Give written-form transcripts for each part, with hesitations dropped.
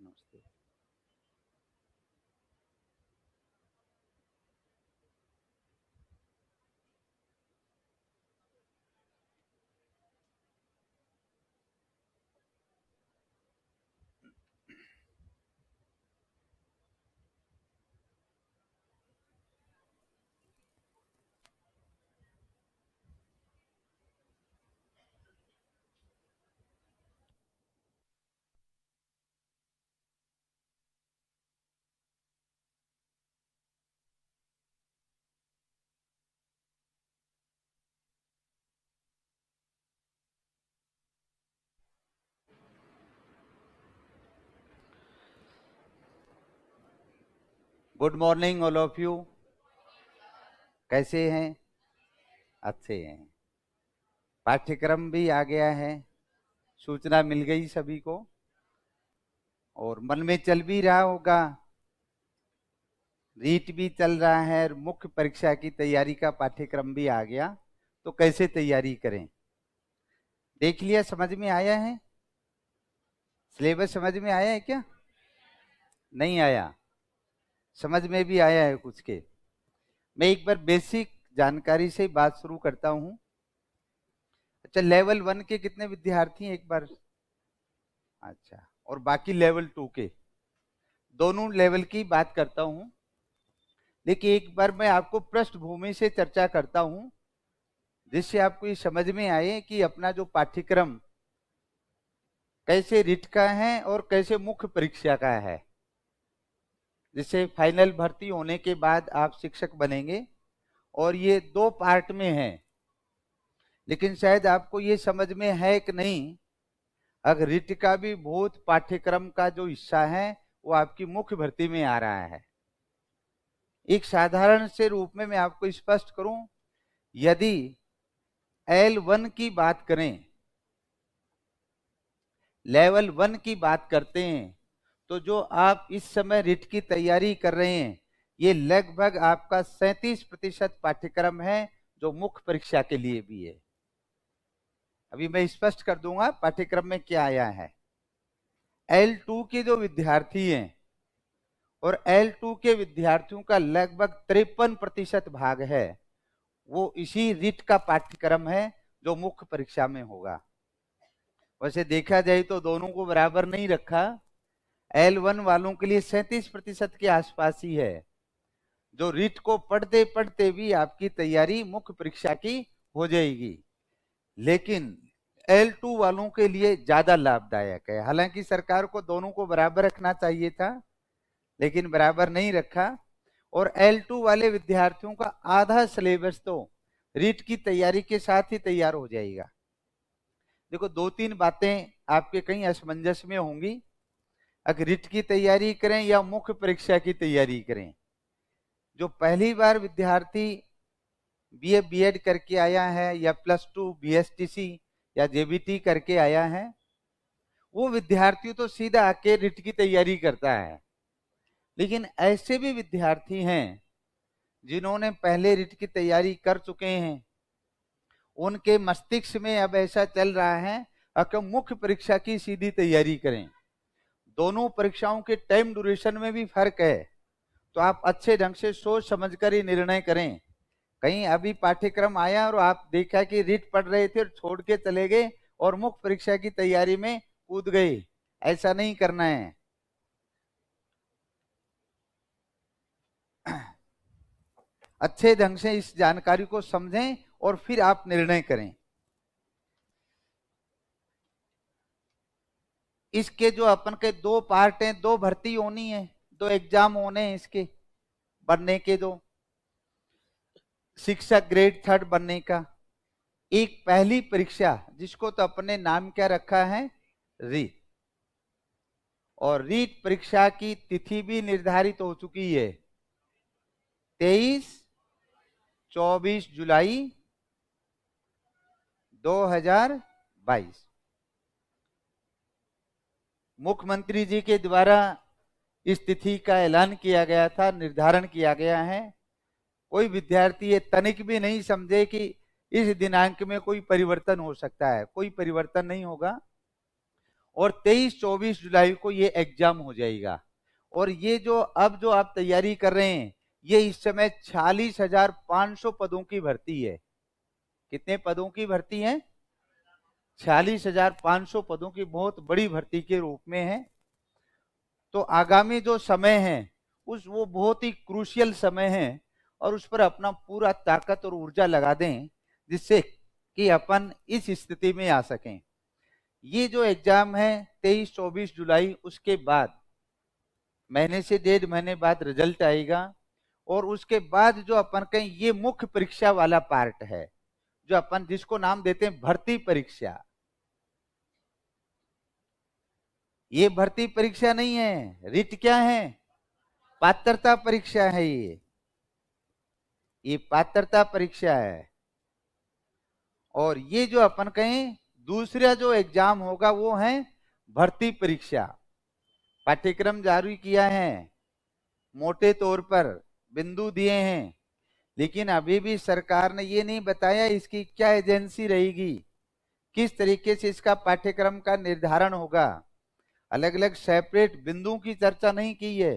नमस्ते। Good morning all of you. कैसे हैं? अच्छे हैं। पाठ्यक्रम भी आ गया है, सूचना मिल गई सभी को और मन में चल भी रहा होगा, रीट भी चल रहा है और मुख्य परीक्षा की तैयारी का पाठ्यक्रम भी आ गया। तो कैसे तैयारी करें, देख लिया? समझ में आया है? सिलेबस समझ में आया है क्या? नहीं आया? समझ में भी आया है कुछ के? मैं एक बार बेसिक जानकारी से बात शुरू करता हूं। अच्छा, लेवल 1 के कितने विद्यार्थी हैं एक बार? अच्छा, और बाकी लेवल 2 के? दोनों लेवल की बात करता हूं, लेकिन एक बार मैं आपको पृष्ठभूमि से चर्चा करता हूं जिससे आपको ये समझ में आए कि अपना जो पाठ्यक्रम कैसे रिट का है और कैसे मुख्य परीक्षा का है, जिससे फाइनल भर्ती होने के बाद आप शिक्षक बनेंगे। और ये 2 पार्ट में है, लेकिन शायद आपको ये समझ में है कि नहीं, अगर रिट का भी बहुत पाठ्यक्रम का जो हिस्सा है वो आपकी मुख्य भर्ती में आ रहा है। एक साधारण से रूप में मैं आपको स्पष्ट करूं, यदि L1 की बात करें, लेवल 1 की बात करते हैं, तो जो आप इस समय रिट की तैयारी कर रहे हैं ये लगभग आपका 37% पाठ्यक्रम है जो मुख्य परीक्षा के लिए भी है। अभी मैं स्पष्ट कर दूंगा पाठ्यक्रम में क्या आया है। L2 के जो विद्यार्थी हैं और L2 के विद्यार्थियों का लगभग 53% भाग है, वो इसी रिट का पाठ्यक्रम है जो मुख्य परीक्षा में होगा। वैसे देखा जाए तो दोनों को बराबर नहीं रखा, L1 वालों के लिए 37% के आसपास ही है, जो रिट को पढ़ते पढ़ते भी आपकी तैयारी मुख्य परीक्षा की हो जाएगी। लेकिन L2 वालों के लिए ज्यादा लाभदायक है। हालांकि सरकार को दोनों को बराबर रखना चाहिए था, लेकिन बराबर नहीं रखा, और L2 वाले विद्यार्थियों का आधा सिलेबस तो रीट की तैयारी के साथ ही तैयार हो जाएगा। देखो, 2-3 बातें आपके कहीं असमंजस में होंगी। अगर रीट की तैयारी करें या मुख्य परीक्षा की तैयारी करें, जो पहली बार विद्यार्थी बीए बीएड करके आया है या +2 बीएसटीसी या जेबीटी करके आया है, वो विद्यार्थी तो सीधा आके रीट की तैयारी करता है। लेकिन ऐसे भी विद्यार्थी हैं जिन्होंने पहले रीट की तैयारी कर चुके हैं, उनके मस्तिष्क में अब ऐसा चल रहा है कि मुख्य परीक्षा की सीधी तैयारी करें। दोनों परीक्षाओं के टाइम ड्यूरेशन में भी फर्क है, तो आप अच्छे ढंग से सोच समझकर ही निर्णय करें। कहीं अभी पाठ्यक्रम आया और आप देखा कि रीट पढ़ रहे थे और छोड़ के चले गए और मुख्य परीक्षा की तैयारी में कूद गए, ऐसा नहीं करना है। अच्छे ढंग से इस जानकारी को समझें और फिर आप निर्णय करें। इसके जो अपन के 2 पार्ट हैं, 2 भर्ती होनी है, 2 एग्जाम होने हैं इसके बनने के, दो शिक्षक ग्रेड 3 बनने का। एक पहली परीक्षा जिसको तो अपने नाम क्या रखा है, रीट, और रीट परीक्षा की तिथि भी निर्धारित हो चुकी है, 23-24 जुलाई 2022। मुख्यमंत्री जी के द्वारा इस तिथि का ऐलान किया गया था, निर्धारण किया गया है। कोई विद्यार्थी ये तनिक भी नहीं समझे कि इस दिनांक में कोई परिवर्तन हो सकता है, कोई परिवर्तन नहीं होगा। और 23-24 जुलाई को ये एग्जाम हो जाएगा। और ये जो अब जो आप तैयारी कर रहे हैं, ये इस समय 46,500 पदों की भर्ती है। कितने पदों की भर्ती है? 46,500 पदों की बहुत बड़ी भर्ती के रूप में है। तो आगामी जो समय है वो बहुत ही क्रूशियल समय है, और उस पर अपना पूरा ताकत और ऊर्जा लगा दें, जिससे कि अपन इस स्थिति में आ सकें। ये जो एग्जाम है 23-24 जुलाई, उसके बाद महीने से 1.5 महीने बाद रिजल्ट आएगा। और उसके बाद जो अपन कहें ये मुख्य परीक्षा वाला पार्ट है, जो अपन जिसको नाम देते हैं भर्ती परीक्षा। ये भर्ती परीक्षा नहीं है, रिट क्या है? पात्रता परीक्षा है। ये पात्रता परीक्षा है। और ये जो अपन कहें दूसरा जो एग्जाम होगा वो है भर्ती परीक्षा। पाठ्यक्रम जारी किया है, मोटे तौर पर बिंदु दिए हैं, लेकिन अभी भी सरकार ने ये नहीं बताया इसकी क्या एजेंसी रहेगी, किस तरीके से इसका पाठ्यक्रम का निर्धारण होगा। अलग अलग सेपरेट बिंदुओं की चर्चा नहीं की है,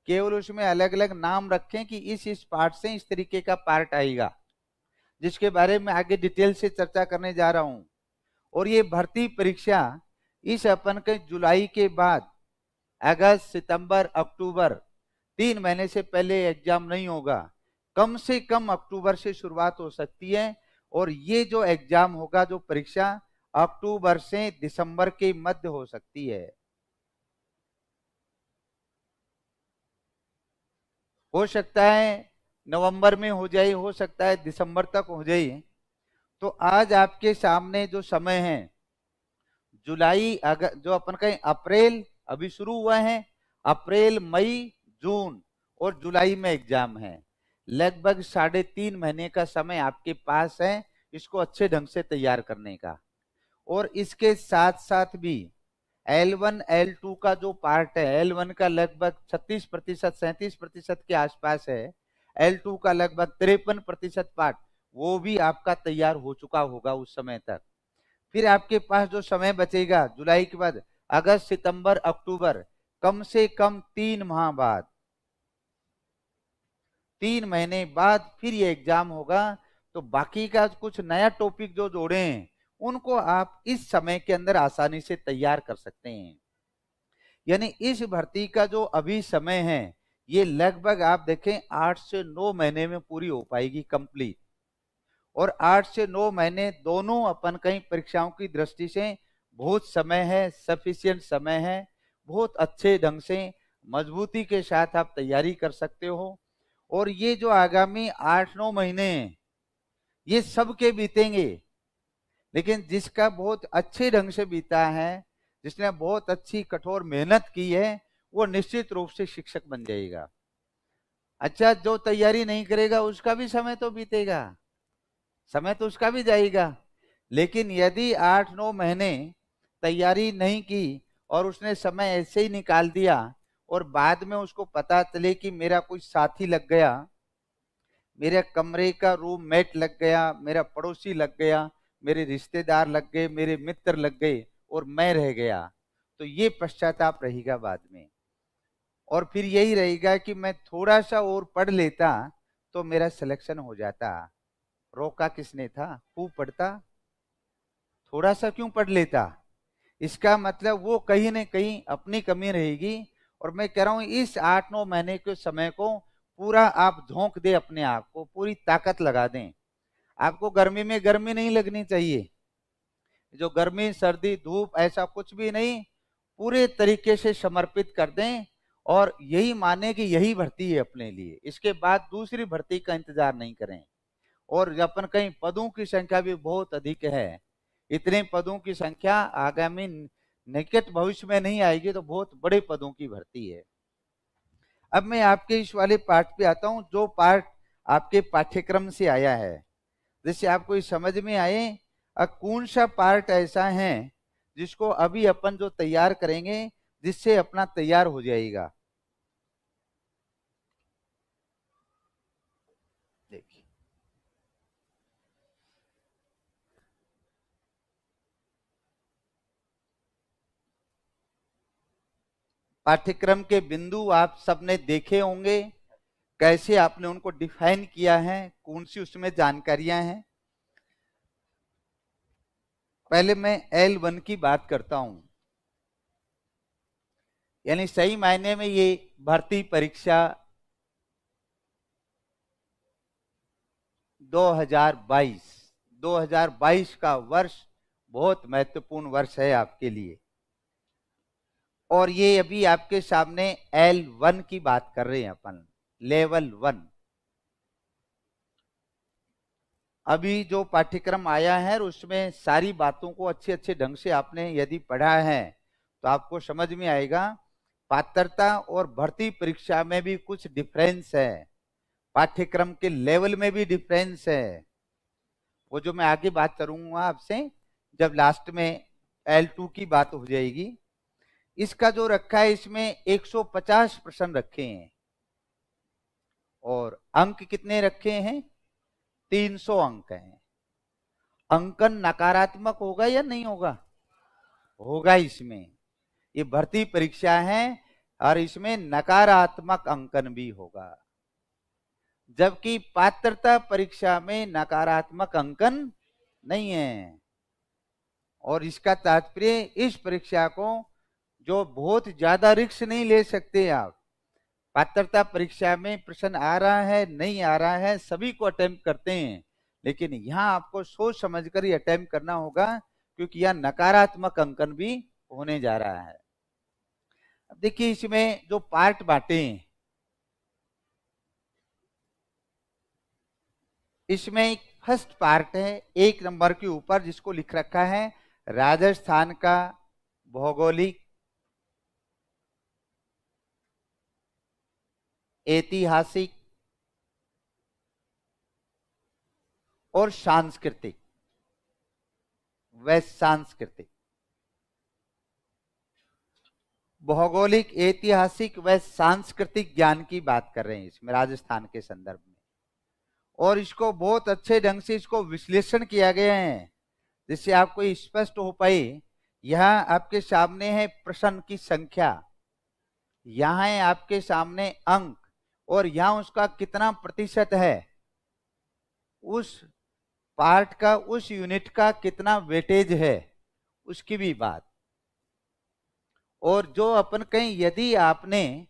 केवल उसमें अलग अलग नाम रखें कि इस पार्ट से इस तरीके का पार्ट आएगा, जिसके बारे में आगे डिटेल से चर्चा करने जा रहा हूं। और ये भर्ती परीक्षा इस अपन के जुलाई के बाद अगस्त, सितंबर, अक्टूबर 3 महीने से पहले एग्जाम नहीं होगा। कम से कम अक्टूबर से शुरुआत हो सकती है। और ये जो एग्जाम होगा, जो परीक्षा, अक्टूबर से दिसंबर के मध्य हो सकती है। हो सकता है नवंबर में हो जाए, हो सकता है दिसंबर तक हो जाए। तो आज आपके सामने जो समय है, जुलाई, अगर जो अपन कहें अप्रैल अभी शुरू हुआ है, अप्रैल, मई, जून और जुलाई में एग्जाम है। लगभग 3.5 महीने का समय आपके पास है इसको अच्छे ढंग से तैयार करने का। और इसके साथ साथ भी L1 L2 का जो पार्ट है, L1 का लगभग 36% 37% के आसपास है, L2 का लगभग 53% पार्ट, वो भी आपका तैयार हो चुका होगा उस समय तक। फिर आपके पास जो समय बचेगा जुलाई के बाद, अगस्त, सितंबर, अक्टूबर, कम से कम 3 माह बाद, 3 महीने बाद फिर ये एग्जाम होगा। तो बाकी का कुछ नया टॉपिक जो जोड़े हैं उनको आप इस समय के अंदर आसानी से तैयार कर सकते हैं। यानी इस भर्ती का जो अभी समय है, ये लगभग आप देखें 8 से 9 महीने में पूरी हो पाएगी कंप्लीट। और 8 से 9 महीने दोनों अपन कई परीक्षाओं की दृष्टि से बहुत समय है, सफिशिएंट समय है। बहुत अच्छे ढंग से मजबूती के साथ आप तैयारी कर सकते हो। और ये जो आगामी 8-9 महीने हैं, ये सबके बीतेंगे, लेकिन जिसका बहुत अच्छे ढंग से बीता है, जिसने बहुत अच्छी कठोर मेहनत की है, वो निश्चित रूप से शिक्षक बन जाएगा। अच्छा, जो तैयारी नहीं करेगा उसका भी समय तो बीतेगा, समय तो उसका भी जाएगा। लेकिन यदि 8-9 महीने तैयारी नहीं की और उसने समय ऐसे ही निकाल दिया, और बाद में उसको पता चले कि मेरा कोई साथी लग गया, मेरे कमरे का रूममेट लग गया, मेरा पड़ोसी लग गया, मेरे रिश्तेदार लग गए, मेरे मित्र लग गए और मैं रह गया, तो ये पश्चाताप रहेगा बाद में। और फिर यही रहेगा कि मैं थोड़ा सा और पढ़ लेता तो मेरा सिलेक्शन हो जाता। रोका किसने था? खूब पढ़ता, थोड़ा सा क्यों पढ़ लेता? इसका मतलब वो कहीं न कहीं अपनी कमी रहेगी। और मैं कह रहा हूं इस 8-9 महीने के समय को पूरा आप झोंक दे, अपने आप को पूरी ताकत लगा दें। आपको गर्मी में गर्मी नहीं लगनी चाहिए, जो गर्मी, सर्दी, धूप ऐसा कुछ भी नहीं, पूरे तरीके से समर्पित कर दें और यही माने कि यही भर्ती है अपने लिए, इसके बाद दूसरी भर्ती का इंतजार नहीं करें। और अपन कहीं पदों की संख्या भी बहुत अधिक है, इतने पदों की संख्या आगामी निकट भविष्य में नहीं आएगी, तो बहुत बड़े पदों की भर्ती है। अब मैं आपके इस वाले पार्ट पे आता हूं, जो पार्ट आपके पाठ्यक्रम से आया है, जिससे आपको इस समझ में आए कौन सा पार्ट ऐसा है जिसको अभी अपन जो तैयार करेंगे, जिससे अपना तैयार हो जाएगा। देखिए, पाठ्यक्रम के बिंदु आप सबने देखे होंगे, कैसे आपने उनको डिफाइन किया है, कौन सी उसमें जानकारियां हैं। पहले मैं L1 की बात करता हूं, यानी सही मायने में ये भर्ती परीक्षा 2022 का वर्ष बहुत महत्वपूर्ण वर्ष है आपके लिए। और ये अभी आपके सामने L1 की बात कर रहे हैं अपन, लेवल 1। अभी जो पाठ्यक्रम आया है उसमें सारी बातों को अच्छे अच्छे ढंग से आपने यदि पढ़ा है तो आपको समझ में आएगा। पात्रता और भर्ती परीक्षा में भी कुछ डिफरेंस है, पाठ्यक्रम के लेवल में भी डिफरेंस है, वो जो मैं आगे बात करूंगा आपसे जब लास्ट में L2 की बात हो जाएगी। इसका जो रखा है, इसमें 150 प्रश्न रखे हैं और अंक कितने रखे हैं? 300 अंक हैं। अंकन नकारात्मक होगा या नहीं होगा? होगा। इसमें ये भर्ती परीक्षा है और इसमें नकारात्मक अंकन भी होगा, जबकि पात्रता परीक्षा में नकारात्मक अंकन नहीं है। और इसका तात्पर्य इस परीक्षा को जो बहुत ज्यादा रिस्क नहीं ले सकते आप। पात्रता परीक्षा में प्रश्न आ रहा है नहीं आ रहा है, सभी को अटेम्प्ट करते हैं, लेकिन यहाँ आपको सोच समझकर ही अटेम्प्ट करना होगा, क्योंकि यह नकारात्मक अंकन भी होने जा रहा है। अब देखिए इसमें जो पार्ट बांटे हैं, इसमें एक फर्स्ट पार्ट है 1 नंबर के ऊपर, जिसको लिख रखा है राजस्थान का भौगोलिक, ऐतिहासिक और सांस्कृतिक व सांस्कृतिक। भौगोलिक, ऐतिहासिक व सांस्कृतिक ज्ञान की बात कर रहे हैं इसमें राजस्थान के संदर्भ में। और इसको बहुत अच्छे ढंग से इसको विश्लेषण किया गया है, जिससे आपको स्पष्ट हो पाए। यहाँ आपके सामने है प्रश्न की संख्या, यहाँ है आपके सामने अंक, और यहाँ उसका कितना प्रतिशत है, उस पार्ट का, उस यूनिट का कितना वेटेज है, उसकी भी बात। और जो अपन कहीं यदि आपने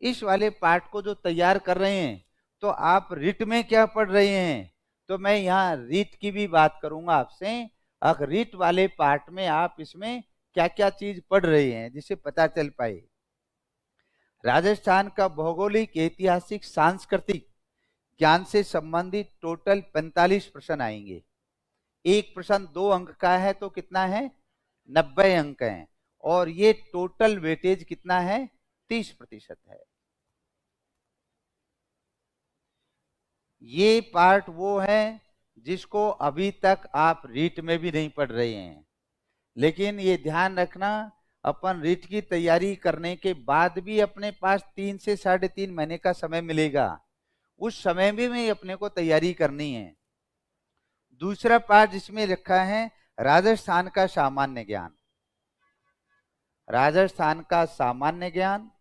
इस वाले पार्ट को जो तैयार कर रहे हैं, तो आप रीट में क्या पढ़ रहे हैं, तो मैं यहाँ रीट की भी बात करूंगा आपसे। अगर रीट वाले पार्ट में आप इसमें क्या क्या चीज पढ़ रहे हैं, जिससे पता चल पाए। राजस्थान का भौगोलिक, ऐतिहासिक, सांस्कृतिक ज्ञान से संबंधित टोटल 45 प्रश्न आएंगे। एक प्रश्न 2 अंक का है तो कितना है? 90 अंक हैं। और ये टोटल वेटेज कितना है? 30% है। ये पार्ट वो है जिसको अभी तक आप रीट में भी नहीं पढ़ रहे हैं, लेकिन ये ध्यान रखना, अपन रीट की तैयारी करने के बाद भी अपने पास 3 से 3.5 महीने का समय मिलेगा। उस समय में अपने को तैयारी करनी है। दूसरा पार्ट जिसमें रखा है राजस्थान का सामान्य ज्ञान। राजस्थान का सामान्य ज्ञान,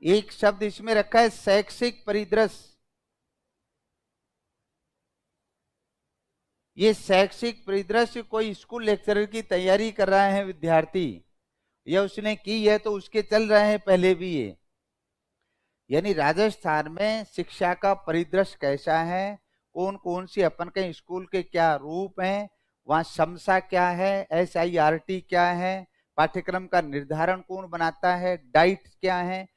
एक शब्द इसमें रखा है शैक्षिक परिदृश्य। ये शैक्षिक परिदृश्य कोई स्कूल लेक्चरर की तैयारी कर रहा है विद्यार्थी, या उसने की है तो उसके चल रहे हैं पहले भी ये, यानी राजस्थान में शिक्षा का परिदृश्य कैसा है, कौन कौन सी अपन के स्कूल के क्या रूप हैं, वहां समसा क्या है, SIRT क्या है, पाठ्यक्रम का निर्धारण कौन बनाता है, डाइट क्या है,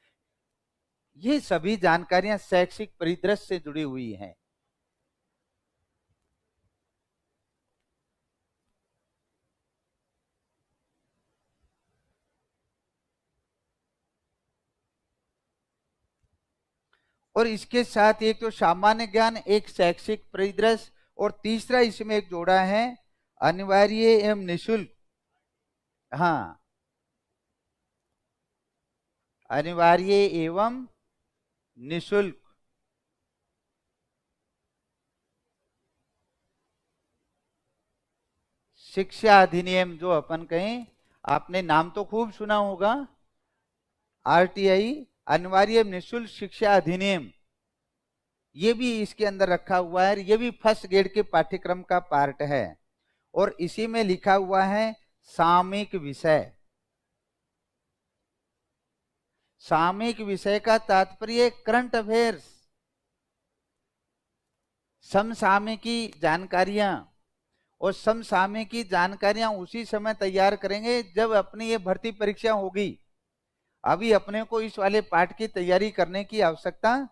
ये सभी जानकारियां शैक्षिक परिदृश्य से जुड़ी हुई हैं। और इसके साथ एक तो सामान्य ज्ञान, एक शैक्षिक परिदृश्य, और तीसरा इसमें एक जोड़ा है अनिवार्य एवं निःशुल्क। हाँ, अनिवार्य एवं निःशुल्क शिक्षा अधिनियम, जो अपन कहें आपने नाम तो खूब सुना होगा, आरटीआई अनिवार्य निःशुल्क शिक्षा अधिनियम, ये भी इसके अंदर रखा हुआ है। ये भी फर्स्ट ग्रेड के पाठ्यक्रम का पार्ट है। और इसी में लिखा हुआ है सामयिक विषय। सामयिक विषय का तात्पर्य करंट अफेयर्स, समसामयिकी जानकारियां। और समसामयिकी जानकारियां उसी समय तैयार करेंगे जब अपनी ये भर्ती परीक्षा होगी। अभी अपने को इस वाले पाठ की तैयारी करने की आवश्यकता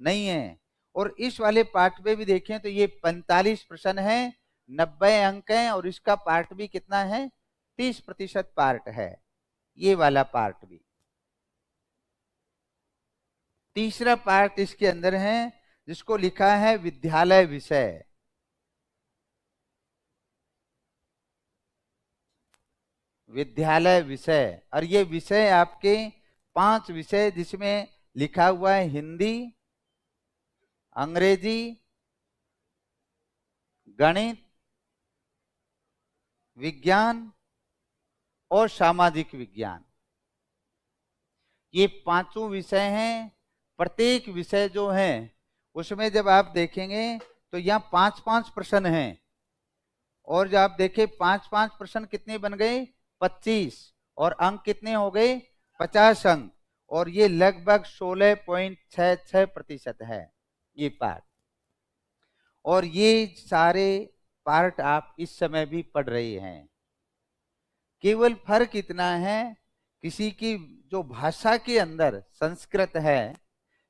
नहीं है। और इस वाले पाठ में भी देखें तो ये 45 प्रश्न है, 90 अंक हैं, और इसका पार्ट भी कितना है, 30% पार्ट है ये वाला पार्ट भी। तीसरा पार्ट इसके अंदर है जिसको लिखा है विद्यालय विषय। विद्यालय विषय, और ये विषय आपके 5 विषय जिसमें लिखा हुआ है हिंदी, अंग्रेजी, गणित, विज्ञान और सामाजिक विज्ञान। ये 5 विषय हैं। प्रत्येक विषय जो है उसमें जब आप देखेंगे तो यहाँ 5-5 प्रश्न हैं। और जब आप देखें 5-5 प्रश्न कितने बन गए, 25, और अंक कितने हो गए, 50 अंक। और ये लगभग 16.66% है ये पार्ट। और ये सारे पार्ट आप इस समय भी पढ़ रहे हैं। केवल फर्क इतना है, किसी की जो भाषा के अंदर संस्कृत है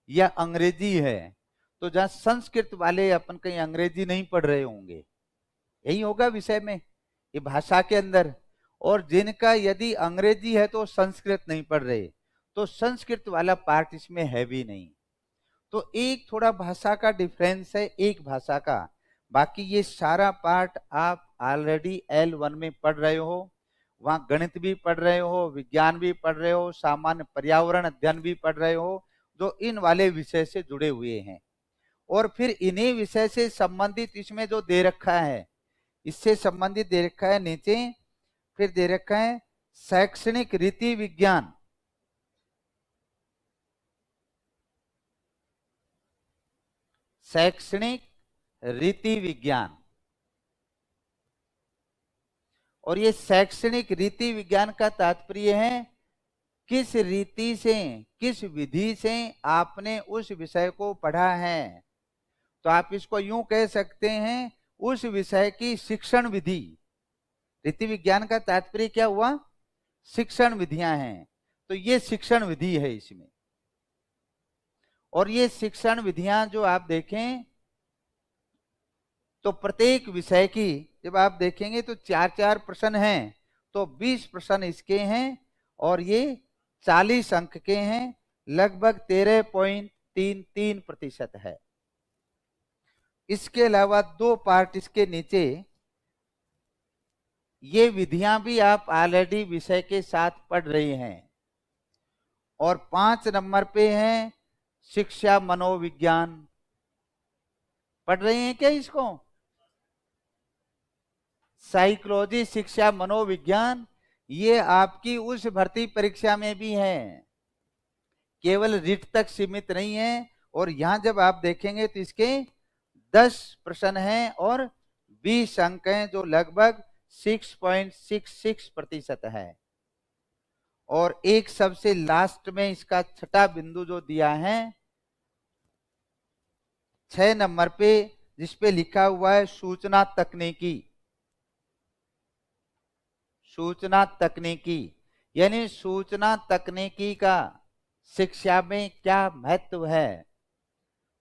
या अंग्रेजी है, तो जहां संस्कृत वाले अपन कहीं अंग्रेजी नहीं पढ़ रहे होंगे, यही होगा विषय में, ये भाषा के अंदर। और जिनका यदि अंग्रेजी है तो संस्कृत नहीं पढ़ रहे, तो संस्कृत वाला पार्ट इसमें है भी नहीं। तो एक थोड़ा भाषा का डिफरेंस है, एक भाषा का। बाकी ये सारा पार्ट आप ऑलरेडी L1 में पढ़ रहे हो। वहां गणित भी पढ़ रहे हो, विज्ञान भी पढ़ रहे हो, सामान्य पर्यावरण अध्ययन भी पढ़ रहे हो, जो इन वाले विषय से जुड़े हुए हैं। और फिर इन्हीं विषय से संबंधित इसमें जो दे रखा है, इससे संबंधित दे रखा है नीचे, फिर दे रखा है शैक्षणिक रीति विज्ञान। शैक्षणिक रीति विज्ञान। और ये शैक्षणिक रीति विज्ञान का तात्पर्य है किस रीति से, किस विधि से आपने उस विषय को पढ़ा है। तो आप इसको यूं कह सकते हैं, उस विषय की शिक्षण विधि। रीति विज्ञान का तात्पर्य क्या हुआ, शिक्षण विधियां हैं। तो ये शिक्षण विधि है इसमें। और ये शिक्षण विधियां जो आप देखें तो प्रत्येक विषय की जब आप देखेंगे तो 4-4 प्रश्न हैं, तो 20 प्रश्न इसके हैं, और ये 40 अंक के हैं, लगभग 13.33% है। इसके अलावा 2 पार्ट इसके नीचे, ये विधियां भी आप ऑलरेडी विषय के साथ पढ़ रहे हैं। और 5 नंबर पे है शिक्षा मनोविज्ञान। पढ़ रहे हैं क्या इसको, साइकोलॉजी शिक्षा मनोविज्ञान। ये आपकी उस भर्ती परीक्षा में भी है, केवल रिट तक सीमित नहीं है। और यहां जब आप देखेंगे तो इसके 10 प्रश्न हैं और 20 अंक हैं, जो लगभग 6.66% है। और एक सबसे लास्ट में इसका छठा बिंदु जो दिया है 6 नंबर पे, जिसपे लिखा हुआ है सूचना तकनीकी। सूचना तकनीकी यानी सूचना तकनीकी का शिक्षा में क्या महत्व है,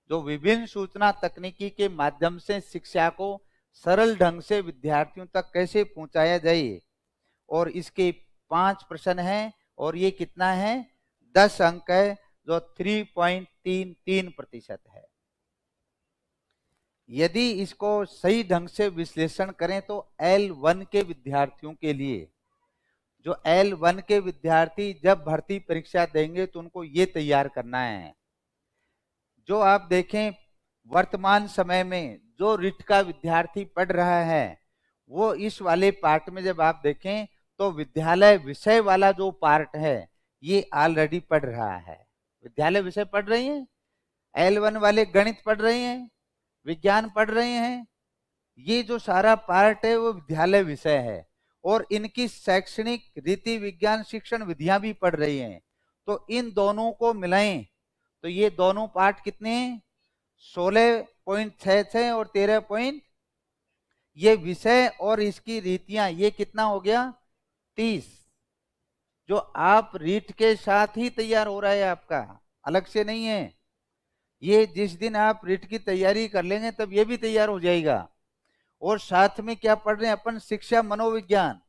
जो विभिन्न सूचना तकनीकी के माध्यम से शिक्षा को सरल ढंग से विद्यार्थियों तक कैसे पहुंचाया जाए। और इसके 5 प्रश्न हैं, और ये कितना है, 10 अंक है, जो 3.33% है। यदि इसको सही ढंग से विश्लेषण करें तो L1 के विद्यार्थियों के लिए, जो L1 के विद्यार्थी जब भर्ती परीक्षा देंगे तो उनको ये तैयार करना है। जो आप देखें वर्तमान समय में जो रिट का विद्यार्थी पढ़ रहा है, वो इस वाले पार्ट में जब आप देखें तो विद्यालय विषय वाला जो पार्ट है ये ऑलरेडी पढ़ रहा है। विद्यालय विषय पढ़ रही हैं, L1 वाले गणित पढ़ रहे हैं, विज्ञान पढ़ रहे हैं, ये जो सारा पार्ट है वो विद्यालय विषय है। और इनकी शैक्षणिक रीति विज्ञान शिक्षण विधियां भी पढ़ रही हैं। तो इन दोनों को मिलाएं तो ये दोनों पार्ट कितने हैं? 16.66 और 13 ये विषय और इसकी रीतियां, ये कितना हो गया? 30। जो आप रीट के साथ ही तैयार हो रहा है आपका, अलग से नहीं है। ये जिस दिन आप रीट की तैयारी कर लेंगे तब ये भी तैयार हो जाएगा। और साथ में क्या पढ़ रहे हैं अपन? शिक्षा मनोविज्ञान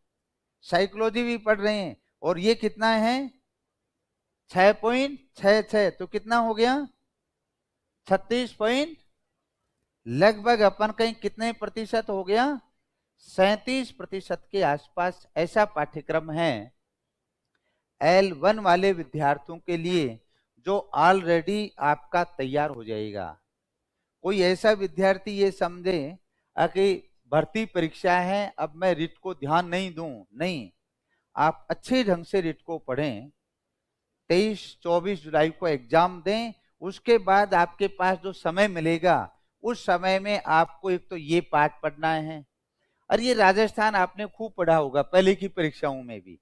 साइकोलॉजी भी पढ़ रहे हैं। और ये कितना है? 6.66। तो कितना हो गया? 36 लगभग अपन कहीं कितने प्रतिशत हो गया? 37% के आसपास ऐसा पाठ्यक्रम है L1 वाले विद्यार्थियों के लिए जो ऑलरेडी आपका तैयार हो जाएगा। कोई ऐसा विद्यार्थी ये समझे कि भर्ती परीक्षा है अब मैं रिट को ध्यान नहीं दूं, नहीं, आप अच्छे ढंग से रिट को पढ़ें। 23-24 जुलाई को एग्जाम दें, उसके बाद आपके पास जो समय मिलेगा उस समय में आपको एक तो ये पाठ पढ़ना है। और ये राजस्थान आपने खूब पढ़ा होगा पहले की परीक्षाओं में भी।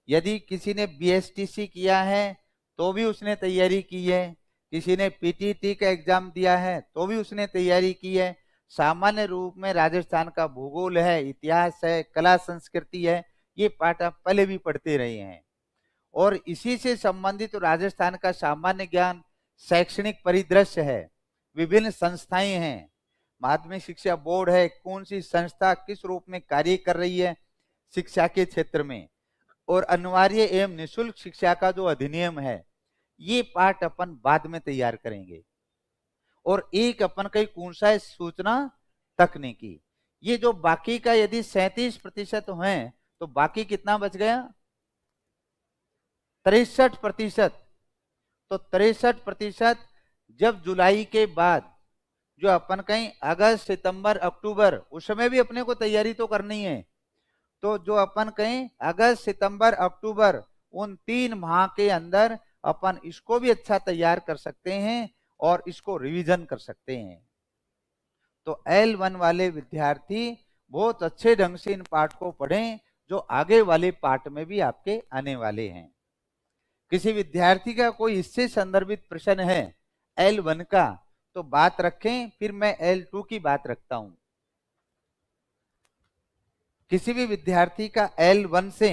यदि किसी ने BSTC किया है तो भी उसने तैयारी की है, किसी ने PTT का एग्जाम दिया है तो भी उसने तैयारी की है। सामान्य रूप में राजस्थान का भूगोल है, इतिहास है, कला संस्कृति है, ये पाठ आप पहले भी पढ़ते रहे हैं। और इसी से संबंधित तो राजस्थान का सामान्य ज्ञान, शैक्षणिक परिदृश्य है, विभिन्न संस्थाएं हैं, माध्यमिक शिक्षा बोर्ड है, कौन सी संस्था किस रूप में कार्य कर रही है शिक्षा के क्षेत्र में, और अनिवार्य एवं निःशुल्क शिक्षा का जो अधिनियम है, ये पाठ अपन बाद में तैयार करेंगे। और एक अपन कई कौन सा है? सूचना तकनीकी। ये जो बाकी का यदि 37% है तो बाकी कितना बच गया? 63%। तो 63% जब जुलाई के बाद जो अपन कहीं अगस्त सितंबर अक्टूबर, उस समय भी अपने को तैयारी तो करनी है। तो जो अपन कहें अगस्त सितंबर अक्टूबर, उन 3 माह के अंदर अपन इसको भी अच्छा तैयार कर सकते हैं और इसको रिवीजन कर सकते हैं। तो L1 वाले विद्यार्थी बहुत अच्छे ढंग से इन पाठ को पढ़ें जो आगे वाले पाठ में भी आपके आने वाले हैं। किसी विद्यार्थी का कोई इससे संदर्भित प्रश्न है L1 का तो बात रखें, फिर मैं L2 की बात रखता हूं। किसी भी विद्यार्थी का L1 से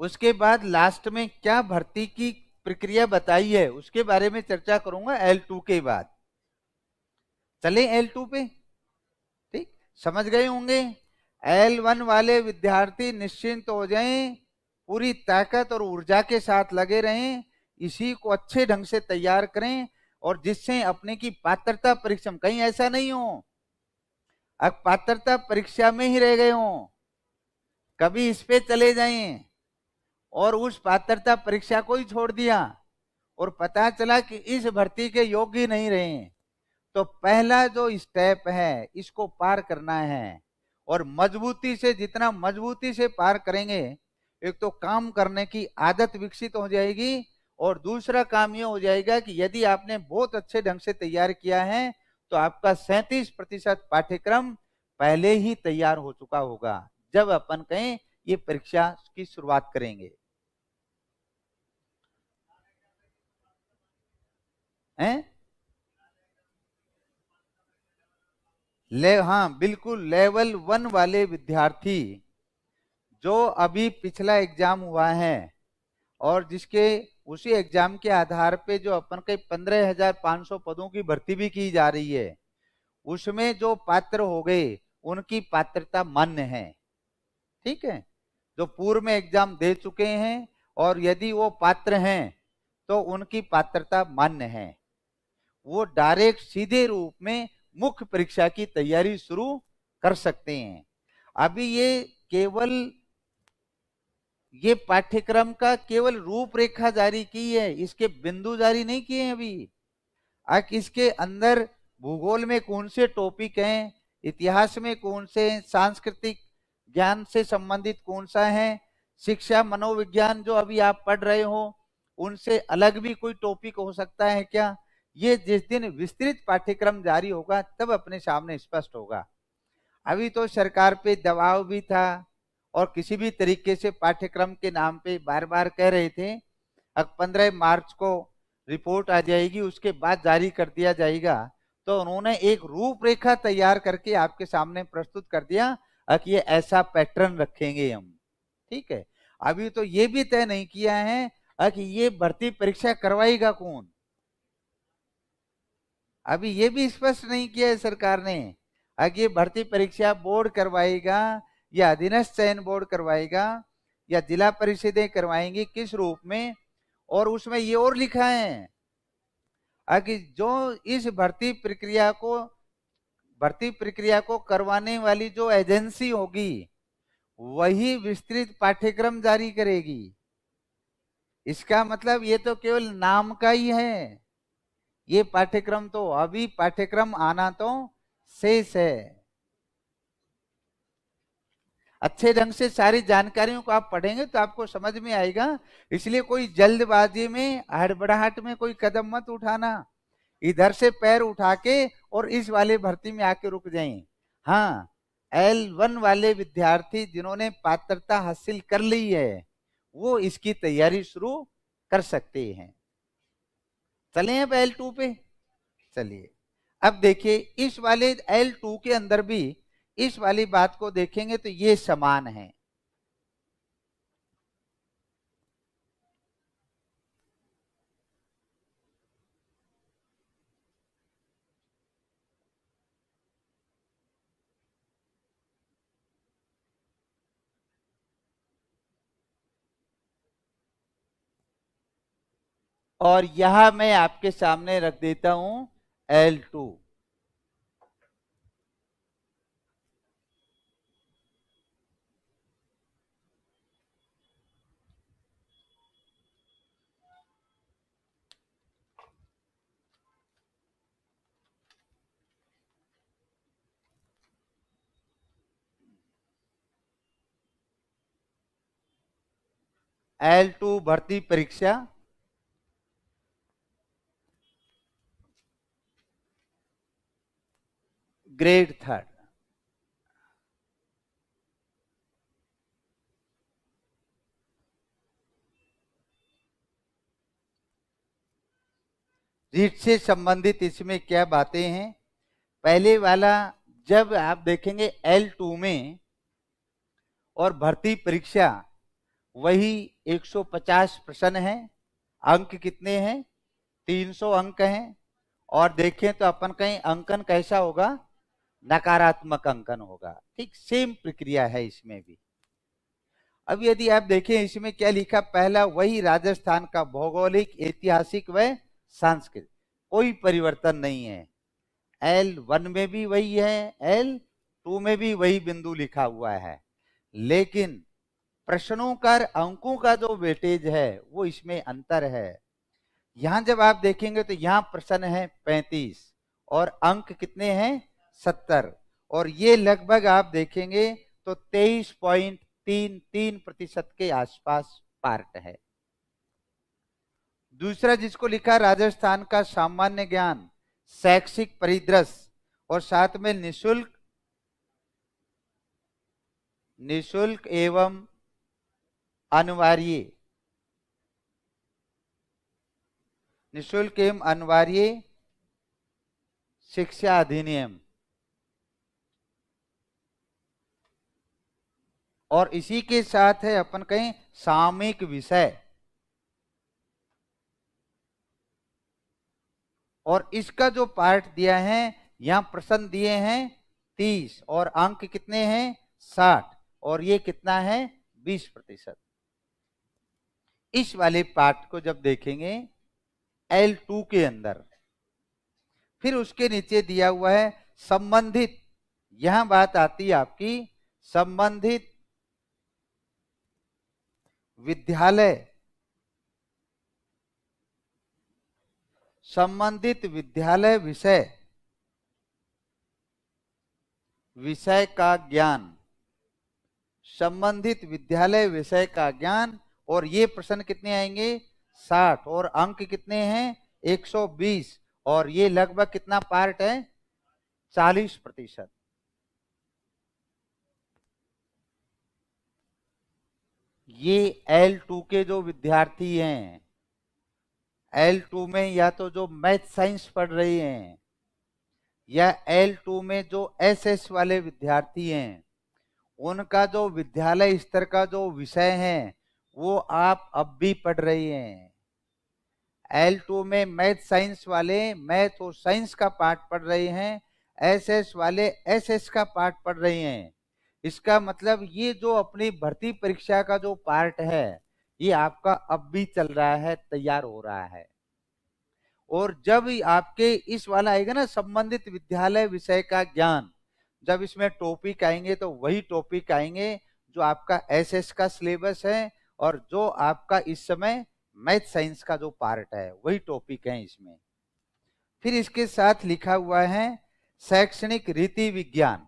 उसके बाद लास्ट में क्या भर्ती की प्रक्रिया बताई है उसके बारे में चर्चा करूंगा L2 के बाद। चले L2 पे, ठीक, समझ गए होंगे। L1 वाले विद्यार्थी निश्चिंत हो जाएं, पूरी ताकत और ऊर्जा के साथ लगे रहें, इसी को अच्छे ढंग से तैयार करें और जिससे अपने की पात्रता परीक्षा, कहीं ऐसा नहीं हो अब पात्रता परीक्षा में ही रह गए हो, कभी इस पे चले जाएं और उस पात्रता परीक्षा को ही छोड़ दिया और पता चला कि इस भर्ती के योग्य नहीं रहे, तो पहला जो स्टेप है इसको पार करना है। और मजबूती से, जितना मजबूती से पार करेंगे, एक तो काम करने की आदत विकसित हो जाएगी और दूसरा काम ये हो जाएगा कि यदि आपने बहुत अच्छे ढंग से तैयार किया है तो आपका 37% पाठ्यक्रम पहले ही तैयार हो चुका होगा जब अपन कहें ये परीक्षा की शुरुआत करेंगे। हैं? हाँ बिल्कुल, लेवल 1 वाले विद्यार्थी जो अभी पिछला एग्जाम हुआ है और जिसके उसी एग्जाम के आधार पे जो अपन के 15,500 पदों की भर्ती भी की जा रही है, उसमें जो पात्र हो गए उनकी पात्रता मान्य है। ठीक है, जो पूर्व में एग्जाम दे चुके हैं और यदि वो पात्र हैं तो उनकी पात्रता मान्य है, वो डायरेक्ट सीधे रूप में मुख्य परीक्षा की तैयारी शुरू कर सकते हैं। अभी ये केवल ये पाठ्यक्रम का केवल रूपरेखा जारी की है, इसके बिंदु जारी नहीं किए हैं अभी। इसके अंदर भूगोल में कौन से टॉपिक हैं, इतिहास में कौन से, सांस्कृतिक ज्ञान से संबंधित कौन सा है, शिक्षा मनोविज्ञान जो अभी आप पढ़ रहे हो उनसे अलग भी कोई टॉपिक हो सकता है क्या, ये जिस दिन विस्तृत पाठ्यक्रम जारी होगा तब अपने सामने स्पष्ट होगा। अभी तो सरकार पे दबाव भी था और किसी भी तरीके से पाठ्यक्रम के नाम पे बार बार कह रहे थे अब 15 मार्च को रिपोर्ट आ जाएगी उसके बाद जारी कर दिया जाएगा। तो उन्होंने एक रूपरेखा तैयार करके आपके सामने प्रस्तुत कर दिया कि ये ऐसा पैटर्न रखेंगे हम। ठीक है, अभी तो ये भी तय नहीं किया है कि ये भर्ती परीक्षा करवाएगा कौन, अभी ये भी स्पष्ट नहीं किया है सरकार ने। आगे भर्ती परीक्षा बोर्ड करवाएगा या अधीनस्थ चयन बोर्ड करवाएगा या जिला परिषदें करवाएंगी, किस रूप में। और उसमें ये और लिखा है कि जो इस भर्ती प्रक्रिया को करवाने वाली जो एजेंसी होगी वही विस्तृत पाठ्यक्रम जारी करेगी। इसका मतलब ये तो केवल नाम का ही है, ये पाठ्यक्रम तो अभी पाठ्यक्रम आना तो शेष है। अच्छे ढंग से सारी जानकारियों को आप पढ़ेंगे तो आपको समझ में आएगा, इसलिए कोई जल्दबाजी में हड़बड़ाहट में कोई कदम मत उठाना, इधर से पैर उठा के और इस वाले भर्ती में आके रुक जाएं। हाँ, L1 वाले विद्यार्थी जिन्होंने पात्रता हासिल कर ली है वो इसकी तैयारी शुरू कर सकते हैं। चलें अब L2 पे। चलिए अब देखिए इस वाले L2 के अंदर भी इस वाली बात को देखेंगे तो ये समान है। और यहां मैं आपके सामने रख देता हूं L2। L2 भर्ती परीक्षा ग्रेड 3। रीट से संबंधित इसमें क्या बातें हैं। पहले वाला जब आप देखेंगे L2 में और भर्ती परीक्षा वही 150 प्रश्न है, अंक कितने हैं 300 अंक हैं। और देखें तो अपन कहीं अंकन कैसा होगा, नकारात्मक अंकन होगा। ठीक सेम प्रक्रिया है इसमें भी। अब यदि आप देखें इसमें क्या लिखा, पहला वही राजस्थान का भौगोलिक ऐतिहासिक व सांस्कृतिक, कोई परिवर्तन नहीं है। L1 में भी वही है, L2 में भी वही बिंदु लिखा हुआ है, लेकिन प्रश्नों का अंकों का जो वेटेज है वो इसमें अंतर है। यहां जब आप देखेंगे तो यहां प्रश्न है 35 और अंक कितने हैं 70, और ये लगभग आप देखेंगे तो 23.33% के आसपास पार्ट है। दूसरा जिसको लिखा राजस्थान का सामान्य ज्ञान, शैक्षिक परिदृश्य और साथ में निशुल्क एवं अनिवार्य शिक्षा अधिनियम, और इसी के साथ है अपन कहें सामयिक विषय, और इसका जो पार्ट दिया है यहां प्रश्न दिए हैं 30 और अंक कितने हैं 60, और ये कितना है 20%। इस वाले पार्ट को जब देखेंगे L2 के अंदर, फिर उसके नीचे दिया हुआ है संबंधित, यहां बात आती है आपकी संबंधित विद्यालय, संबंधित विद्यालय विषय का ज्ञान, संबंधित विद्यालय विषय का ज्ञान। और ये प्रश्न कितने आएंगे? 60। और अंक कितने हैं? 120। और ये लगभग कितना पार्ट है? 40%। ये L2 के जो विद्यार्थी हैं, L2 में या तो जो मैथ साइंस पढ़ रहे हैं या L2 में जो SS वाले विद्यार्थी हैं, उनका जो विद्यालय स्तर का जो विषय है वो आप अब भी पढ़ रहे हैं। L2 में मैथ साइंस वाले मैथ और साइंस का पार्ट पढ़ रहे हैं, SS वाले SS का पार्ट पढ़ रहे हैं। इसका मतलब ये जो अपनी भर्ती परीक्षा का जो पार्ट है ये आपका अब भी चल रहा है, तैयार हो रहा है। और जब आपके इस वाला आएगा ना, संबंधित विद्यालय विषय का ज्ञान, जब इसमें टॉपिक आएंगे तो वही टॉपिक आएंगे जो आपका SS का सिलेबस है और जो आपका इस समय मैथ साइंस का जो पार्ट है वही टॉपिक है इसमें। फिर इसके साथ लिखा हुआ है शैक्षणिक रीति विज्ञान।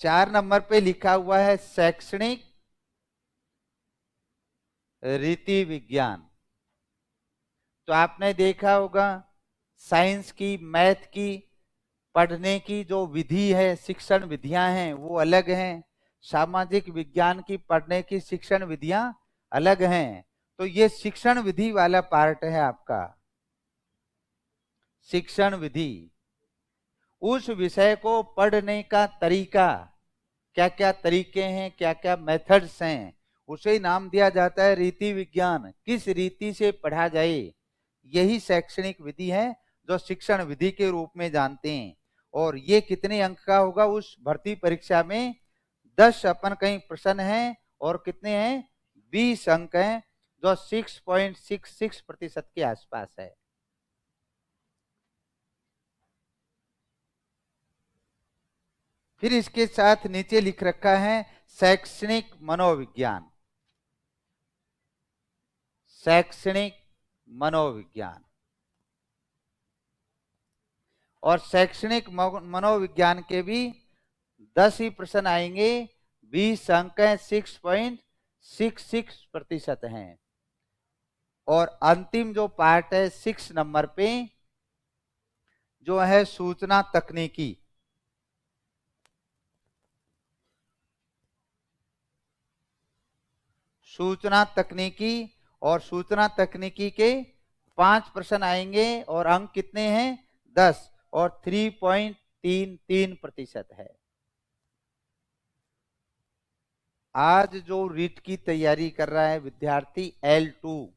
चार नंबर पे लिखा हुआ है शैक्षणिक रीति विज्ञान। तो आपने देखा होगा साइंस की, मैथ की पढ़ने की जो विधि है, शिक्षण विधियां हैं वो अलग हैं। सामाजिक विज्ञान की पढ़ने की शिक्षण विधियां अलग हैं। तो ये शिक्षण विधि वाला पार्ट है आपका। शिक्षण विधि, उस विषय को पढ़ने का तरीका, क्या क्या तरीके हैं, क्या क्या मेथड्स हैं, उसे ही नाम दिया जाता है रीति विज्ञान। किस रीति से पढ़ा जाए, यही शैक्षणिक विधि है जो शिक्षण विधि के रूप में जानते हैं। और ये कितने अंक का होगा? उस भर्ती परीक्षा में 10 अपन कहीं प्रश्न हैं और कितने हैं? 20 अंक हैं, जो 6.66% के आसपास है। फिर इसके साथ नीचे लिख रखा है शैक्षणिक मनोविज्ञान। शैक्षणिक मनोविज्ञान, और शैक्षणिक मनोविज्ञान के भी 10 ही प्रश्न आएंगे, 20 अंक हैं, 6.66% हैं। और अंतिम जो पार्ट है 6 नंबर पे जो है सूचना तकनीकी। सूचना तकनीकी, और सूचना तकनीकी के 5 प्रश्न आएंगे और अंक कितने हैं? 10, और 3.33% है। आज जो रीट की तैयारी कर रहा है विद्यार्थी L2,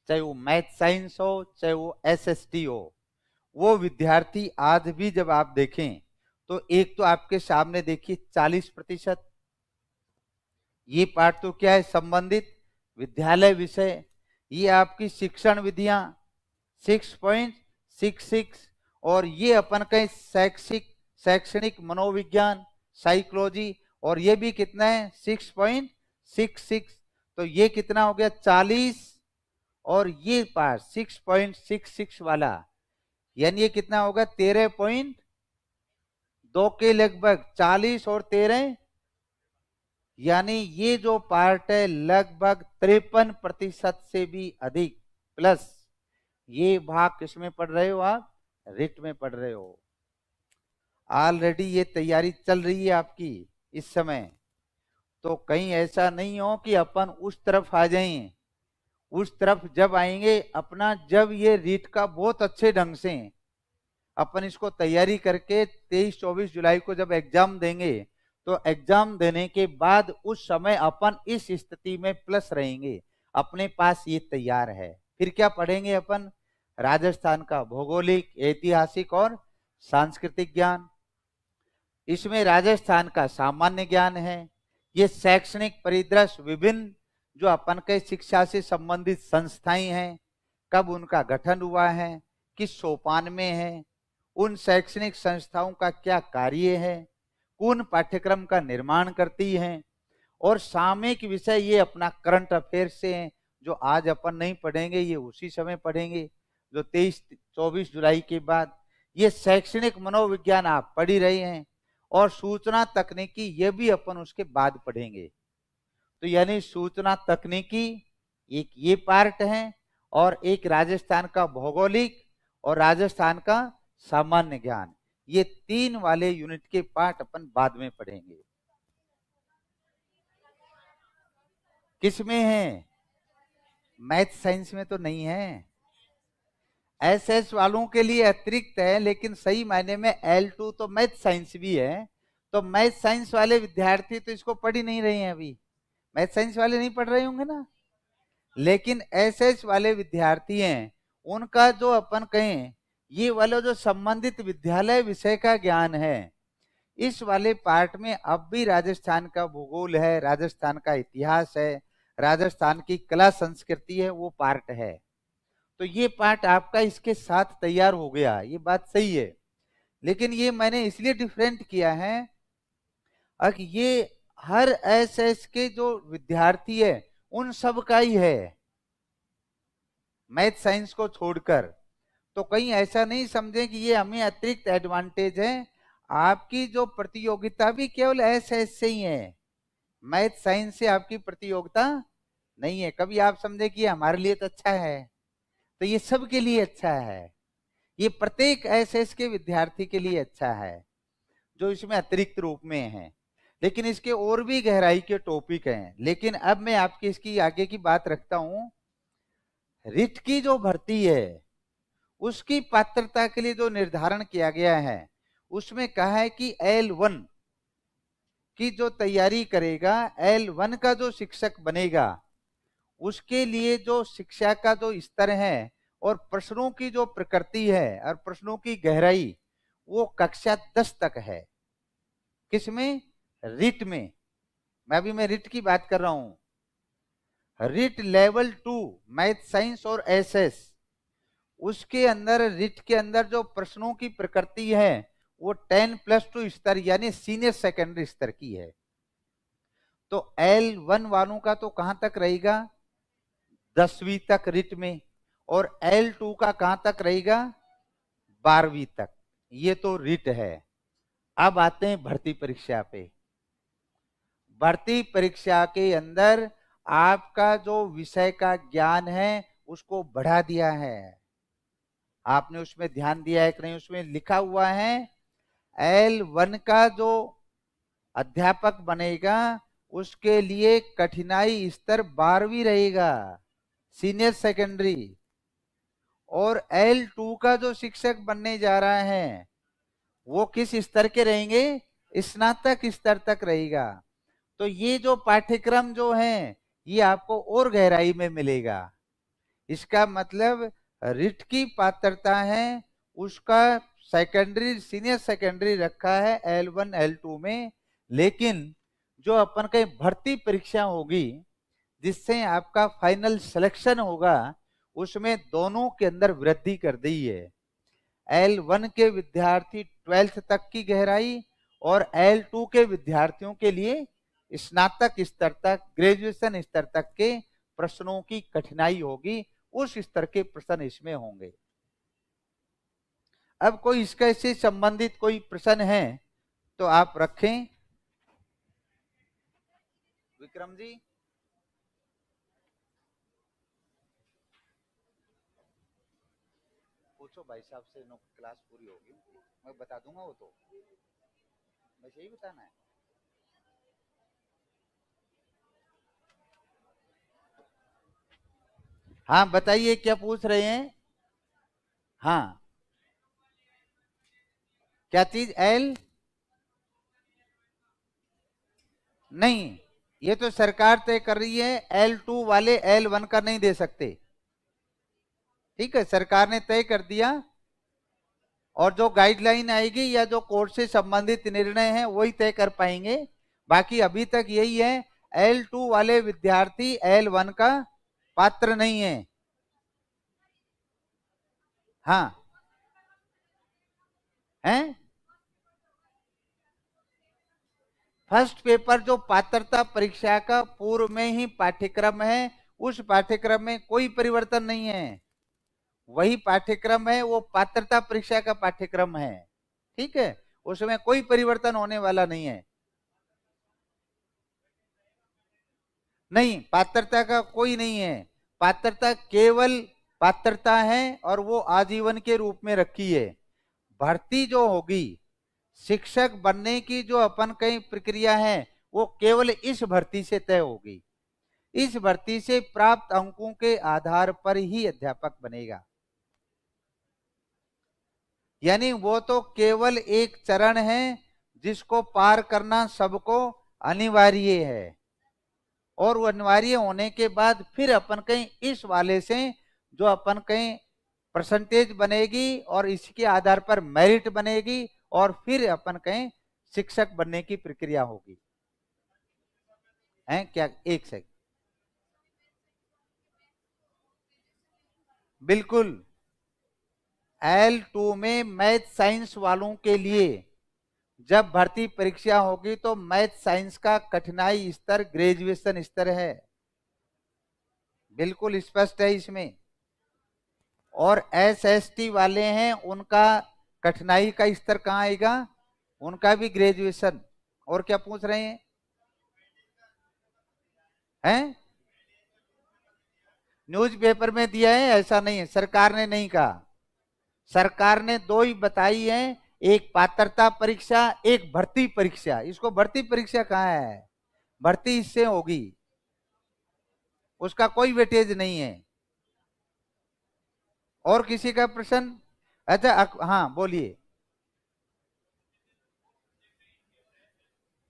चाहे वो मैथ साइंस हो चाहे वो SST हो, वो विद्यार्थी आज भी जब आप देखें तो एक तो आपके सामने देखिए 40%, ये पार्ट तो क्या है? संबंधित विद्यालय विषय। ये आपकी शिक्षण विधियां 6.66, और ये अपन का शैक्षणिक मनोविज्ञान, साइकोलॉजी, और ये भी कितना है? 6.66। तो ये कितना हो गया? 40। और ये पार्ट 6.66 वाला, यानी ये कितना होगा? 13.2 के लगभग। 40 और 13, यानी ये जो पार्ट है लगभग 53% से भी अधिक प्लस। ये भाग किसमें पढ़ रहे हो आप? रिट में पढ़ रहे हो। ऑलरेडी ये तैयारी चल रही है आपकी इस समय। तो कहीं ऐसा नहीं हो कि अपन उस तरफ आ जाएं। उस तरफ जब आएंगे अपना, जब ये रीट का बहुत अच्छे ढंग से अपन इसको तैयारी करके 23-24 जुलाई को जब एग्जाम देंगे, तो एग्जाम देने के बाद उस समय अपन इस स्थिति में प्लस रहेंगे, अपने पास ये तैयार है। फिर क्या पढ़ेंगे अपन? राजस्थान का भौगोलिक, ऐतिहासिक और सांस्कृतिक ज्ञान। इसमें राजस्थान का सामान्य ज्ञान है। ये शैक्षणिक परिदृश्य, विभिन्न जो अपन के शिक्षा से संबंधित संस्थाएं हैं, कब उनका गठन हुआ है, किस सोपान में है, उन शैक्षणिक संस्थाओं का क्या कार्य है, कौन पाठ्यक्रम का निर्माण करती हैं, और सामयिक विषय ये अपना करंट अफेयर से हैं, जो आज अपन नहीं पढ़ेंगे ये उसी समय पढ़ेंगे, जो 23-24 जुलाई के बाद। ये शैक्षणिक मनोविज्ञान आप पढ़ ही रहे हैं, और सूचना तकनीकी ये भी अपन उसके बाद पढ़ेंगे। तो यानी सूचना तकनीकी एक ये पार्ट है, और एक राजस्थान का भौगोलिक और राजस्थान का सामान्य ज्ञान, ये 3 वाले यूनिट के पार्ट अपन बाद में पढ़ेंगे। किसमें है? मैथ साइंस में तो नहीं है। एसएस वालों के लिए अतिरिक्त है, लेकिन सही मायने में L2 तो मैथ साइंस भी है। तो मैथ साइंस वाले विद्यार्थी तो इसको पढ़ ही नहीं रहे हैं अभी, मैथ साइंस वाले नहीं पढ़ रहे होंगे ना। लेकिन एसएस वाले विद्यार्थी हैं, उनका जो अपन कहें ये वाला जो संबंधित विद्यालय विषय का ज्ञान है, इस वाले पार्ट में अब भी राजस्थान का भूगोल है, राजस्थान का इतिहास है, राजस्थान की कला संस्कृति है, वो पार्ट है। तो ये पार्ट आपका इसके साथ तैयार हो गया, ये बात सही है। लेकिन ये मैंने इसलिए डिफरेंट किया है कि ये हर एसएस के जो विद्यार्थी है उन सब का ही है, मैथ साइंस को छोड़कर। तो कहीं ऐसा नहीं समझे कि ये हमें अतिरिक्त एडवांटेज है। आपकी जो प्रतियोगिता भी केवल एसएस से ही है, मैथ साइंस से आपकी प्रतियोगिता नहीं है। कभी आप समझे कि हमारे लिए तो अच्छा है, तो ये सबके लिए अच्छा है, ये प्रत्येक एसएस के विद्यार्थी के लिए अच्छा है जो इसमें अतिरिक्त रूप में है। लेकिन इसके और भी गहराई के टॉपिक हैं। लेकिन अब मैं आपकी इसकी आगे की बात रखता हूं। रिट की जो भर्ती है उसकी पात्रता के लिए जो निर्धारण किया गया है, उसमें कहा है कि L1 की जो तैयारी करेगा, L1 का जो शिक्षक बनेगा, उसके लिए जो शिक्षा का जो स्तर है और प्रश्नों की जो प्रकृति है और प्रश्नों की गहराई, वो कक्षा 10 तक है। किसमें? रिट में। मैं रिट की बात कर रहा हूं। रिट लेवल 2 मैथ साइंस और एसएस, उसके अंदर रिट के अंदर जो प्रश्नों की प्रकृति है वो 10+2 स्तर यानी सीनियर सेकेंडरी स्तर की है। तो L1 वालों का तो कहां तक रहेगा? 10वीं तक रिट में, और L2 का कहां तक रहेगा? 12वीं तक। ये तो रिट है। अब आते हैं भर्ती परीक्षा पे। भर्ती परीक्षा के अंदर आपका जो विषय का ज्ञान है उसको बढ़ा दिया है। आपने उसमें ध्यान दिया है कि नहीं? उसमें लिखा हुआ है L1 का जो अध्यापक बनेगा उसके लिए कठिनाई स्तर 12वीं रहेगा, सीनियर सेकेंडरी। और L2 का जो शिक्षक बनने जा रहा है वो किस स्तर के रहेंगे? स्नातक स्तर तक रहेगा। तो ये जो पाठ्यक्रम जो है ये आपको और गहराई में मिलेगा। इसका मतलब रिट की पात्रता है उसका सेकेंडरी सीनियर सेकेंडरी रखा है L1 L2 में। लेकिन जो अपन के भर्ती परीक्षा होगी जिससे आपका फाइनल सिलेक्शन होगा, उसमें दोनों के अंदर वृद्धि कर दी है। L1 के विद्यार्थी 12th तक की गहराई, और L2 के विद्यार्थियों के लिए स्नातक स्तर तक, ग्रेजुएशन स्तर तक के प्रश्नों की कठिनाई होगी। उस स्तर के प्रश्न इसमें होंगे। अब कोई इसका इससे संबंधित कोई प्रश्न है तो आप रखें। विक्रम जी, पूछो भाई साहब से। क्लास पूरी होगी, मैं बता दूंगा। वो तो बस यही बताना है। हाँ बताइए, क्या पूछ रहे हैं? हाँ, क्या चीज? L नहीं, ये तो सरकार तय कर रही है। L2 वाले L1 का नहीं दे सकते। ठीक है, सरकार ने तय कर दिया, और जो गाइडलाइन आएगी या जो कोर्स से संबंधित निर्णय है वही तय कर पाएंगे। बाकी अभी तक यही है, L2 वाले विद्यार्थी L1 का पात्र नहीं है। हाँ, हैं? फर्स्ट पेपर जो पात्रता परीक्षा का पूर्व में ही पाठ्यक्रम है, उस पाठ्यक्रम में कोई परिवर्तन नहीं है, वही पाठ्यक्रम है, वो पात्रता परीक्षा का पाठ्यक्रम है। ठीक है, उसमें कोई परिवर्तन होने वाला नहीं है। नहीं, पात्रता का कोई नहीं है, पात्रता केवल पात्रता है और वो आजीवन के रूप में रखी है। भर्ती जो होगी, शिक्षक बनने की जो अपन कई प्रक्रिया है, वो केवल इस भर्ती से तय होगी। इस भर्ती से प्राप्त अंकों के आधार पर ही अध्यापक बनेगा। यानी वो तो केवल एक चरण है जिसको पार करना सबको अनिवार्य है, और वो अनिवार्य होने के बाद फिर अपन कहीं इस वाले से जो अपन कहीं परसेंटेज बनेगी और इसके आधार पर मेरिट बनेगी, और फिर अपन कहीं शिक्षक बनने की प्रक्रिया होगी। है क्या? एक सेकंड, बिल्कुल। L2 में मैथ साइंस वालों के लिए जब भर्ती परीक्षा होगी तो मैथ साइंस का कठिनाई स्तर ग्रेजुएशन स्तर है, बिल्कुल स्पष्ट है इसमें। और SST वाले हैं, उनका कठिनाई का स्तर कहाँ आएगा? उनका भी ग्रेजुएशन। और क्या पूछ रहे हैं? हैं? न्यूज़पेपर में दिया है ऐसा नहीं है, सरकार ने नहीं कहा। सरकार ने दो ही बताई है, एक पात्रता परीक्षा, एक भर्ती परीक्षा। इसको भर्ती परीक्षा कहाँ है? भर्ती इससे होगी, उसका कोई वेटेज नहीं है। और किसी का प्रश्न? अच्छा, हाँ बोलिए।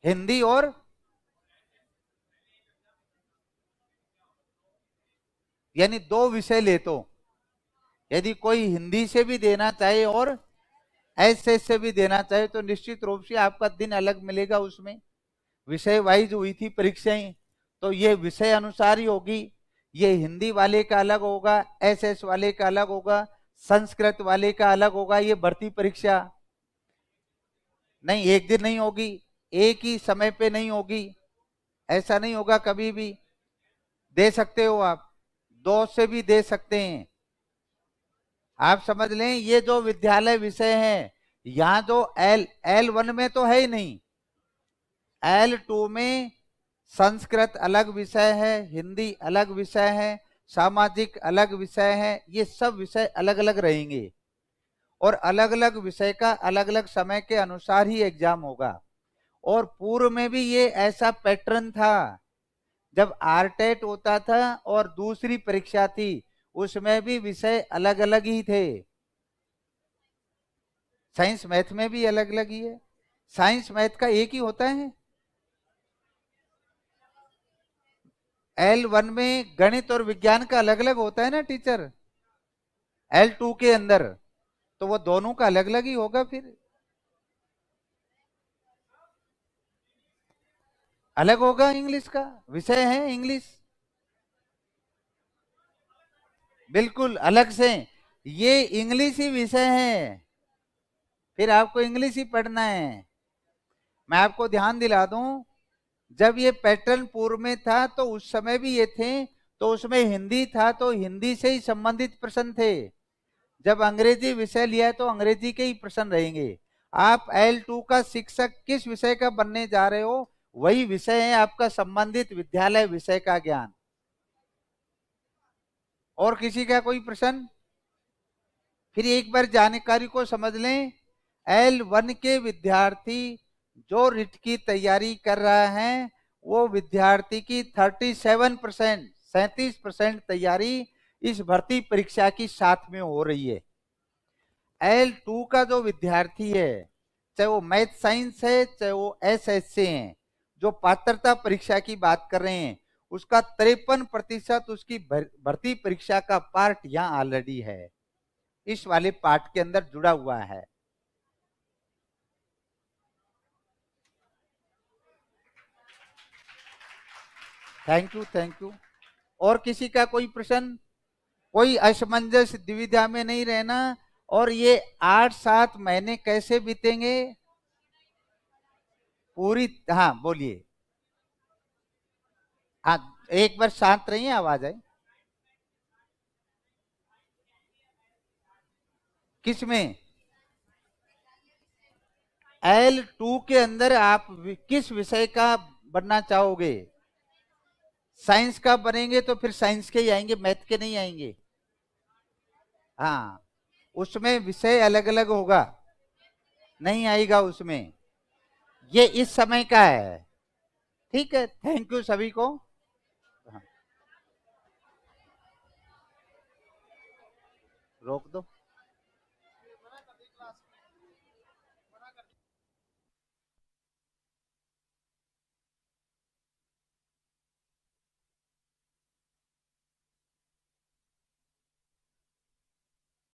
हिंदी और यानी दो विषय ले तो, यदि कोई हिंदी से भी देना चाहे और एसएस से भी देना चाहे तो निश्चित रूप से आपका दिन अलग मिलेगा। उसमें विषय वाइज हुई थी परीक्षाएं, तो ये विषय अनुसार ही होगी। ये हिंदी वाले का अलग होगा, एसएस वाले का अलग होगा, संस्कृत वाले का अलग होगा। ये भर्ती परीक्षा नहीं, एक दिन नहीं होगी, एक ही समय पे नहीं होगी, ऐसा नहीं होगा कभी भी। दे सकते हो आप, दो से भी दे सकते हैं। आप समझ लें, ये जो विद्यालय विषय है, यहाँ जो L1 में तो है ही नहीं, L2 में संस्कृत अलग विषय है, हिंदी अलग विषय है, सामाजिक अलग विषय है। ये सब विषय अलग अलग रहेंगे और अलग अलग विषय का अलग अलग समय के अनुसार ही एग्जाम होगा। और पूर्व में भी ये ऐसा पैटर्न था, जब आरटेट होता था और दूसरी परीक्षा थी, उसमें भी विषय अलग अलग ही थे। साइंस मैथ में भी अलग अलग ही है। साइंस मैथ का एक ही होता है। L1 में गणित और विज्ञान का अलग अलग होता है ना टीचर, L2 के अंदर तो वो दोनों का अलग अलग ही होगा। फिर अलग होगा, इंग्लिश का विषय है इंग्लिश, बिल्कुल अलग से। ये इंग्लिश ही विषय है, फिर आपको इंग्लिश ही पढ़ना है। मैं आपको ध्यान दिला दूं, जब ये पैटर्न पूर्व में था तो उस समय भी ये थे, तो उसमें हिंदी था तो हिंदी से ही संबंधित प्रश्न थे। जब अंग्रेजी विषय लिया है तो अंग्रेजी के ही प्रश्न रहेंगे। आप L2 का शिक्षक किस विषय का बनने जा रहे हो, वही विषय है आपका संबंधित विद्यालय विषय का ज्ञान। और किसी का कोई प्रश्न? फिर एक बार जानकारी को समझ लें, L1 के विद्यार्थी जो रिट की तैयारी कर रहा है, वो विद्यार्थी की 37% तैयारी इस भर्ती परीक्षा की साथ में हो रही है। L2 का जो विद्यार्थी है, चाहे वो मैथ साइंस है चाहे वो एसएस से है, जो पात्रता परीक्षा की बात कर रहे हैं, उसका 53% उसकी भर्ती परीक्षा का पार्ट यहाँ ऑलरेडी है, इस वाले पार्ट के अंदर जुड़ा हुआ है। Thank you, thank you. और किसी का कोई प्रश्न? कोई असमंजस दुविधा में नहीं रहना। और ये 8-7 महीने कैसे बीतेंगे? पूरी, हाँ बोलिए। हाँ, एक बार शांत रहिए, आवाज आई। किसमें? L2 के अंदर आप किस विषय का बनना चाहोगे? साइंस का बनेंगे तो फिर साइंस के ही आएंगे, मैथ के नहीं आएंगे। हाँ, उसमें विषय अलग अलग होगा, नहीं आएगा उसमें। ये इस समय का है। ठीक है, थैंक यू सभी को। हाँ, रोक दो।